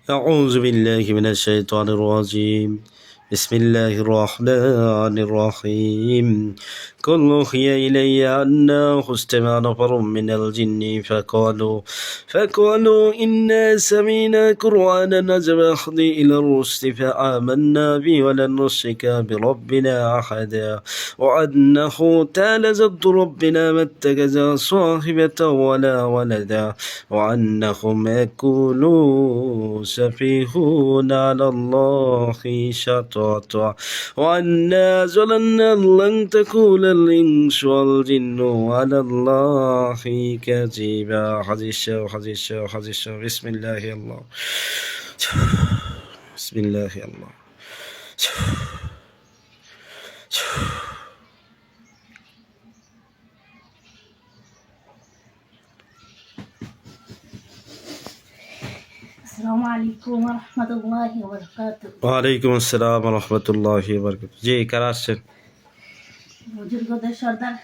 أعوذ بالله من الشيطان الرجيم بسم الله الرحمن الرحيم قل أوحي إلي أنه استمع نفر من الجن فقالوا إنا سمعنا قرآنا عجبا يهدي إلى الرشد فآمنا به ولن نشرك بربنا أحدا وأنه تعالى جد ربنا ما اتخذ صاحبة ولا ولدا وأنهم يقولون سفيهون على الله شططا وأنا ظننا لن تكون الإنس والجن على الله كذبا حديث بسم الله الله بسم الله الله আসসালামু আলাইকুম ওয়া রাহমাতুল্লাহি ওয়া বারাকাতুহু। ওয়ালাইকুম আসসালাম ওয়া রাহমাতুল্লাহি ওয়া বারাকাতুহু। জি, কারা আসছেন? বুজুর্গদের সর্দার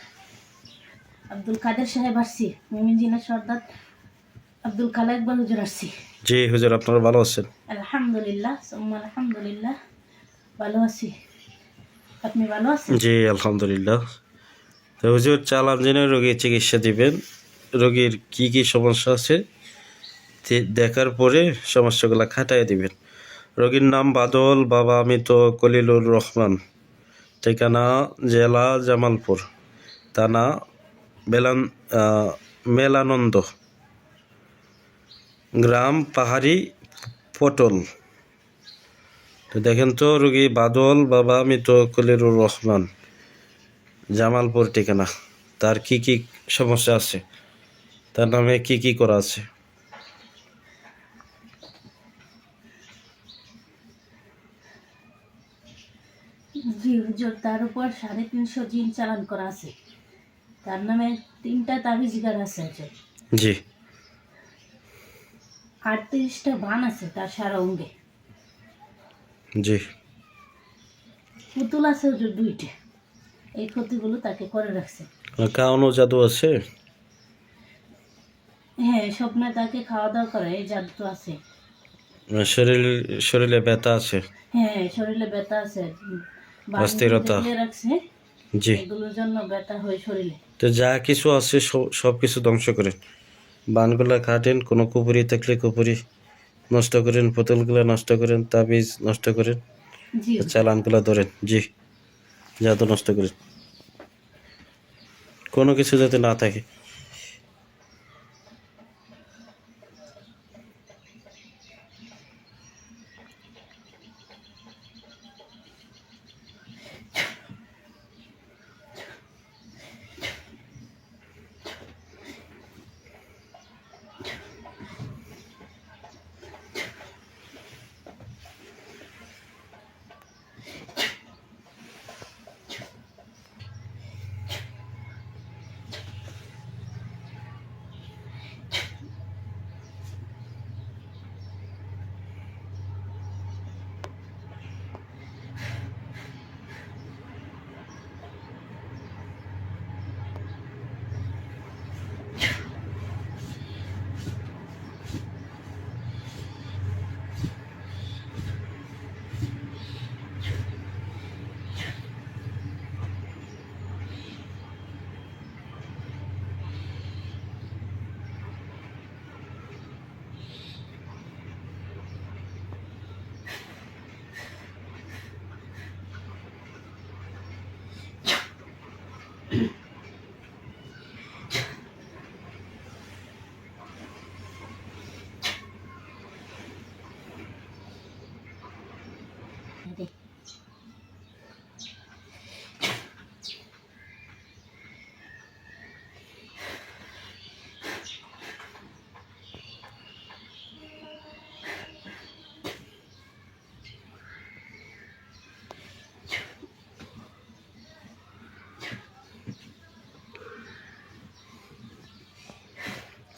আব্দুল কাদের সাহেব আসছি, মিমিজিনের সর্দার আব্দুল কালা ইকবাল হুজুর আসছি। জি হুজুর, আপনারা ভালো আছেন? আলহামদুলিল্লাহ সুম্মা আলহামদুলিল্লাহ, ভালো আছি। আপনি ভালো আছেন? জি আলহামদুলিল্লাহ। তো হুজুর, চালান জেনে রোগীর চিকিৎসা দিবেন। রোগীর কি কি সমস্যা আছে দেখার পরে সমস্যাগুলো খাটাই দিবেন। রোগীর নাম বাদল, বাবা মৃত কলিলুর রহমান, ঠিকানা জেলা জামালপুর, থানা মেলানন্দ, গ্রাম পাহাড়ি পটল। তো দেখেন তো, রোগী বাদল, বাবা মৃত কলিলুর রহমান, জামালপুর ঠিকানা। তার কি কি সমস্যা আছে, তার নামে কি কি করা আছে? জি হুজুর, তার উপর 350 জিন চালান করা আছে। তার নামে 3টা তাবিজ গার আছে হুজুর। জি 38টা বান আছে তার সারা অঙ্গে। জি পুতুল আছে হুজুর 2টা। এই ক্ষতিগুলো তাকে করে রাখছে। কাউনো জাদু আছে? হ্যাঁ, স্বপ্নে তাকে খাওয়া দাওয়া করে, এই জাদু তো আছে। শরীরে ব্যথা আছে? হ্যাঁ, শরীরে ব্যথা আছে, অস্থিরতা? রাখছে। জি। এগুলোর জন্য ব্যথা হয় শরীরে। তো যা কিছু আছে সব কিছু ধ্বংস করেন, বানগুলা কাটেন, কোনো কুপুরি থাকলে কুপুরি নষ্ট করেন, পুতুলগুলা নষ্ট করেন, তাবিজ নষ্ট করেন, জি চালানগুলা ধরেন। জি, জাদু নষ্ট করেন, কোনো কিছু যাতে না থাকে।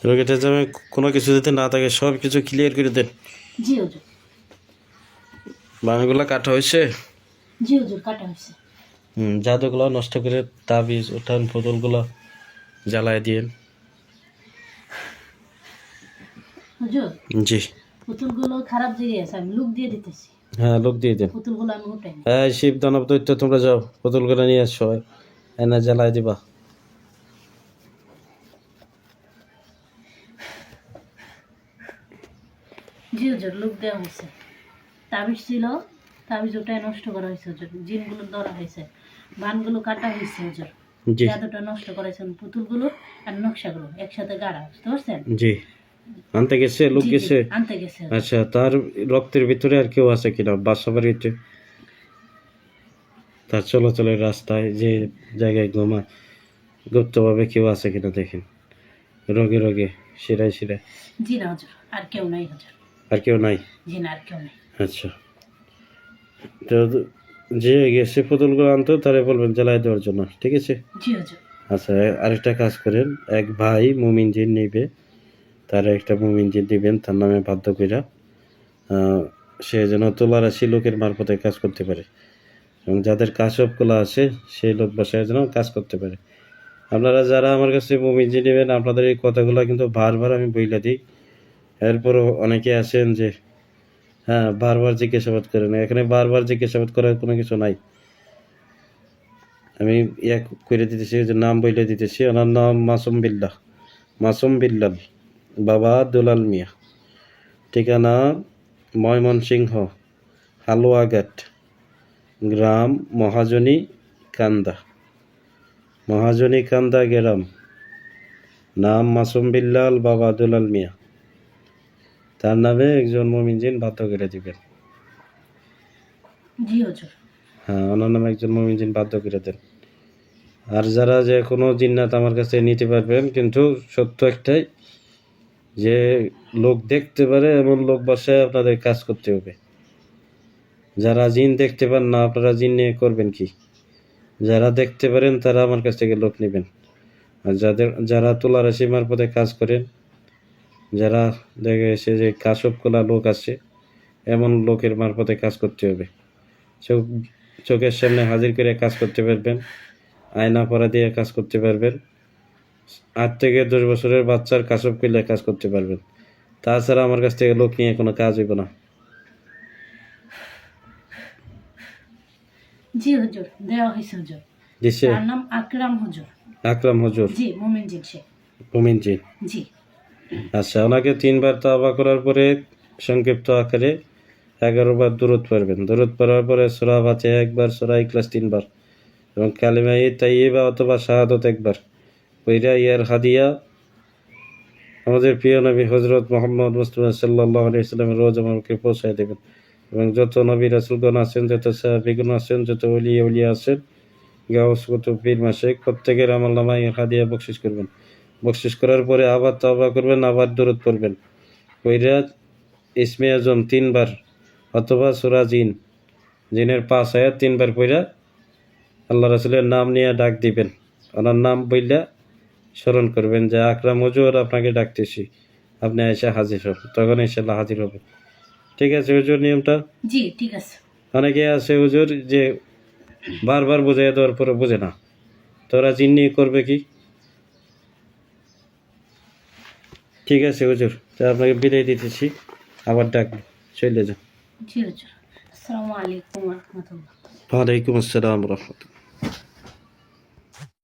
রোগীটা যেন কোনো কিছু যাতে না থাকে, সব কিছু ক্লিয়ার করে দেন। জি হুজুর। বানগুলা কাটা হয়েছে? জি হুজুর, কাটা হয়েছে। জাদুগুলো নষ্ট করে তাবিজ উঠান, পুতুলগুলো জ্বালায় দিয়েন। হুজুর, জি। পুতুলগুলো খারাপ জায়গায় আছে, আমি লুক দিয়ে দিতেছি। হ্যাঁ, লোক দিয়ে দেন। পুতুলগুলো আমি উঠাই। হ্যাঁ, শিব দানব দৈত্য, তোমরা যাও পুতুলগুলো নিয়ে আসো, এনে জ্বালায় দিবা। জি হুজুর, লুক দেওয়া হয়েছে। তাবিজ ছিল, তাবিজ ওটাই নষ্ট করা হয়েছে হুজুর। জিনগুলো ধরা হয়েছে, বানগুলো কাটা হয়েছে হুজুর। জি জাদুটা নষ্ট করেছেন, পুতুলগুলো আর নকশাগুলো একসাথে গাড়া, বুঝতে পারছেন? জি, আনতে গেছে, লোক জি, জি, গেছে। আনতে গেছে হুজুর। আচ্ছা, তার রক্তের ভিতরে আর কেউ আছে কিনা বাসা বাড়িতে? তার চলাচলের রাস্তায় যে জায়গায় ঘুমায় গুপ্তভাবে কেউ আছে কিনা দেখেন, রোগে রোগে, শিরায় শিরায়। জি না হুজুর, আর কেউ নাই হুজুর। আর কেউ নাই? জি না, আর কেউ নাই। আচ্ছা, তো যে গেছে পুতুলগুলো আনতো তারে বলবেন জ্বালায় দেওয়ার জন্য, ঠিক আছে? জি হুজুর। আচ্ছা, আরেকটা কাজ করেন, এক ভাই মুমিন জিন নিবে, তার একটা মুমিন জিন দিবেন, তার নামে বাধ্য কইরা সে যেন তোলারাশি লোকের মারফতে কাজ করতে পারে, এবং যাদের কাশবগুলো আছে সেই লোক বাসায় যেন কাজ করতে পারে। আপনারা যারা আমার কাছে মুমিন জিন নেবেন, আপনাদের এই কথাগুলো কিন্তু বারবার আমি বইলা দিই, এরপরও অনেকে আছেন যে হ্যাঁ বারবার জিজ্ঞাসাবাদ করেন। এখানে বারবার জিজ্ঞাসাবাদ করার কোনো কিছু নাই। আমি ইয়া করে দিতেছি, যে নাম বইলে দিতেছি, ওনার নাম মাসুম বিল্লাহ, মাসুম বিল্লাল, বাবা দুলাল মিয়া, ঠিকানা ময়মনসিংহ হালুয়াঘাট, গ্রাম মহাজনী কান্দা, মহাজনী কান্দা গ্রাম, নাম মাসুম বিল্লাল, বাবা দুলাল মিয়া। তার নামে একজন মুমিন জিন বাধ্য করে দিবেন। জি হুজুর। হ্যাঁ, ওনার নামে একজন মুমিন জিন বাধ্য করে দেন। আর যারা যে কোনো জিন্নাত আমার কাছে নিতে পারবেন, কিন্তু সত্য একটাই, যে লোক দেখতে পারে এমন লোক বাসায় আপনাদের কাজ করতে হবে। যারা জিন দেখতে পান না, আপনারা জিন নিয়ে করবেন কি? যারা দেখতে পারেন তারা আমার কাছ থেকে লোক নেবেন। আর যারা তুলা রাশি মারফতে কাজ করেন, যারা দেখে এসে যে কাশব কলা লোক আছে, এমন লোকের মারফতে কাজ করতে হবে। চোখের সামনে হাজির করে কাজ করতে পারবেন, আয়না পরা দিয়ে কাজ করতে পারবেন, 8 থেকে 10 বছরের বাচ্চার কাশব করলে কাজ করতে পারবেন। তাছাড়া আমার কাছ থেকে লোক নিয়ে কোনো কাজ হইব না। জি হুজুর, দেওয়া হয়েছে হুজুর। দিছে? তার নাম আকরাম হুজুর। আকরাম হুজুর, জি, মুমিন জিন সে। মুমিন জি। জি। আচ্ছা, ওনাকে 3 বার তাওবা করার পরে সংক্ষিপ্ত আকারে 11 বার দুরূদ পড়বেন। দুরূদ পড়ার পরে সূরা ফাতিহা 1 বার, সূরা ইখলাস 3 বার, এবং কালিমা তাইয়্যিবা অথবা শাহাদাত 1 বার কইরা ইয়ার হাদিয়া আমাদের প্রিয় নবী হযরত মুহাম্মদ মুস্তাফা সাল্লাল্লাহু আলাইহি সাল্লামের রোজা মুবারকে পৌঁছায় দেবেন। এবং যত নবী রাসূলগণ আছেন, যত সাহাবীগণ আছেন, যত উলিয়া আছেন, গাউস কুতুব পীর মাশায়েখ, প্রত্যেকের আমলনামায় এর হাদিয়া বকশিশ করবেন। বকশিশ করার পরে আবার তাওবা করবেন, আবার দুরূদ পড়বেন, কইরা ইসমে আজম 3 বার অথবা সূরা জিনের 5 আয়াত 3 বার পড়া আল্লাহ রাসূলের নাম নিয়ে ডাক দিবেন। ওনার নাম বইলা স্মরণ করবেন যে আকরাম হুজুর আপনাকে ডাকতেছি, আপনি এসে হাজির হন, তখন ইনশাআল্লাহ হাজির হবে। ঠিক আছে হুজুর, নিয়মটা? জি, ঠিক আছে। অনেকে আছে হুজুর যে বারবার বুঝাই দেওয়ার পরে বোঝে না, তোরা জিন নিয়ে করবে কি? ঠিক আছে হুজুর, তা আপনাকে বিদায় দিতেছি, আবার ডাকবো, চলে যান। জি হুজুর। আসসালামু আলাইকুম ওয়া রাহমাতুল্লাহ। ওয়ালাইকুম আসসালাম রহমতুল্লাহ।